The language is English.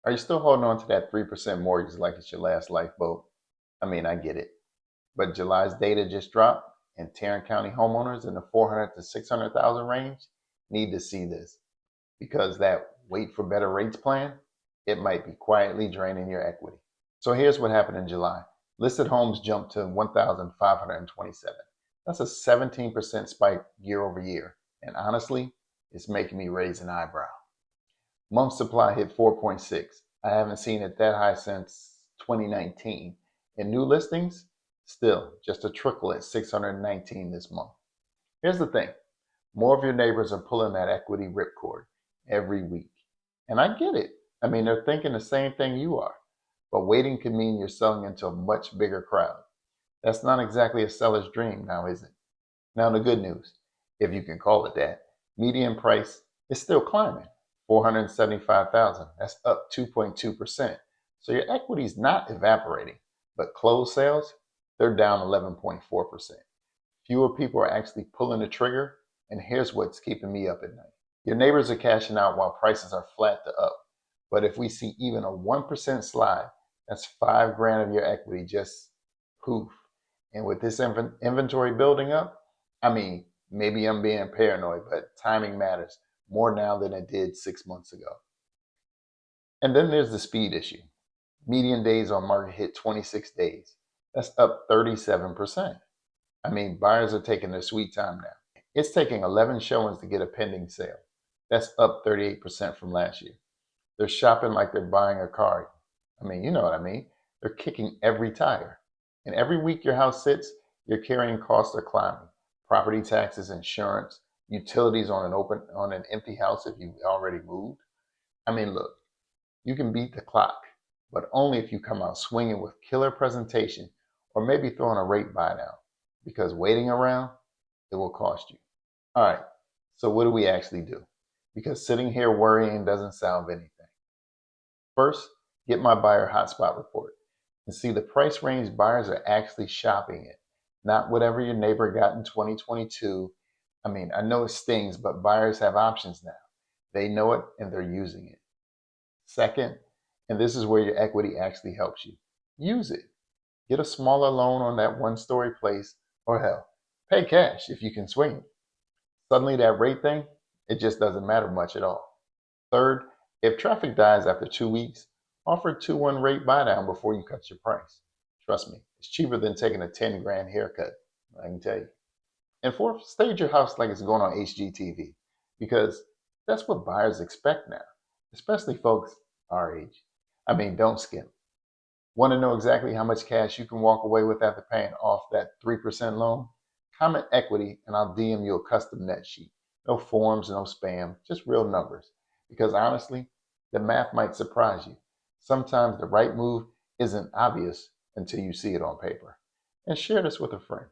Are you still holding on to that 3% mortgage like it's your last lifeboat? I mean, I get it. But July's data just dropped, and Tarrant County homeowners in the 400 to 600,000 range need to see this because that wait for better rates plan, it might be quietly draining your equity. So here's what happened in July. Listed homes jumped to 1,527. That's a 17% spike year over year. And honestly, it's making me raise an eyebrow. Month supply hit 4.6. I haven't seen it that high since 2019. And new listings, still just a trickle at 619 this month. Here's the thing. More of your neighbors are pulling that equity ripcord every week. And I get it. I mean, they're thinking the same thing you are. But waiting can mean you're selling into a much bigger crowd. That's not exactly a seller's dream now, is it? Now, the good news, if you can call it that, median price is still climbing, 475,000. That's up 2.2%. So your equity is not evaporating, but closed sales, they're down 11.4%. Fewer people are actually pulling the trigger, and here's what's keeping me up at night. Your neighbors are cashing out while prices are flat to up. But if we see even a 1% slide, that's 5 grand of your equity just poof. And with this inventory building up, I mean, maybe I'm being paranoid, but timing matters more now than it did 6 months ago. And then there's the speed issue. Median days on market hit 26 days. That's up 37%. I mean, buyers are taking their sweet time now. It's taking 11 showings to get a pending sale. That's up 38% from last year. They're shopping like they're buying a car. I mean, you know what I mean. They're kicking every tire. And every week your house sits, your carrying costs are climbing. Property taxes, insurance, utilities on an empty house if you already moved. I mean, look, you can beat the clock, but only if you come out swinging with killer presentation or maybe throwing a rate buy down. Because waiting around, it will cost you. All right, so what do we actually do? Because sitting here worrying doesn't solve anything. First, get my buyer hotspot report and see the price range buyers are actually shopping in, not whatever your neighbor got in 2022. I mean, I know it stings, but buyers have options now. They know it and they're using it. Second, and this is where your equity actually helps you, use it. Get a smaller loan on that one-story place, or hell, pay cash if you can swing it. Suddenly that rate thing, it just doesn't matter much at all. Third, if traffic dies after 2 weeks, offer a 2-1 rate buy down before you cut your price. Trust me, it's cheaper than taking a 10 grand haircut, I can tell you. And fourth, stage your house like it's going on HGTV because that's what buyers expect now, especially folks our age. I mean, don't skimp. Want to know exactly how much cash you can walk away with after paying off that 3% loan? Comment equity and I'll DM you a custom net sheet. No forms, no spam, just real numbers. Because honestly, the math might surprise you. Sometimes the right move isn't obvious until you see it on paper. And share this with a friend.